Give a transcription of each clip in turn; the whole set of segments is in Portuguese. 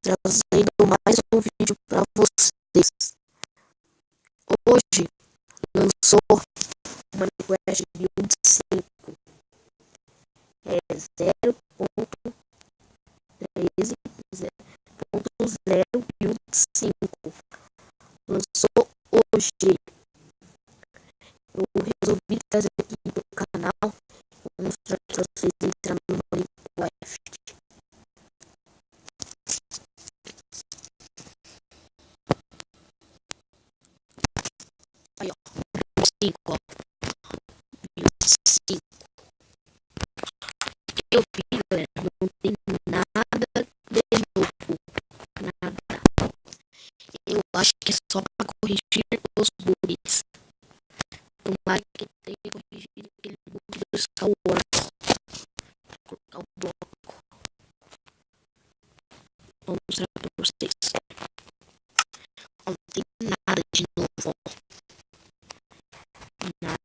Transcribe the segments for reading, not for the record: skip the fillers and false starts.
trazendo mais um vídeo para vocês. Hoje lançou uma request build 5, 0.13.0 build 5. Lançou hoje. Eu resolvi trazer aqui pro canal. Vou mostrar para vocês entrar no Minecraft. Aí, ó. 5, ó. Build 5. Eu vi, galera, não tem nada de novo. Nada. Eu acho que é só para corrigir os bugs. Tomara que tenha corrigido aquele bug do Star Wars. Vou colocar o bloco. Vou mostrar para vocês. Não tem nada de novo. Nada.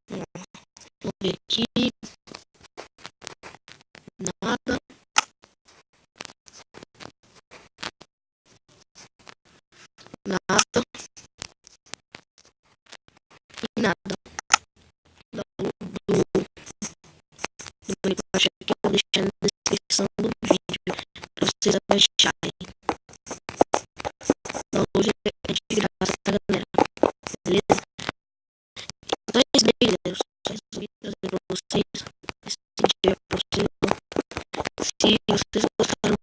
Vamos ver aqui. Nada. Nada. E nada. Do Minecraft aqui, eu vou deixar na descrição do vídeo para vocês baixarem. Então hoje é de graça, tá, galera? Beleza? Então é isso daí, galera. Só resolvi trazer para vocês esse vídeo para vocês. Se vocês gostaram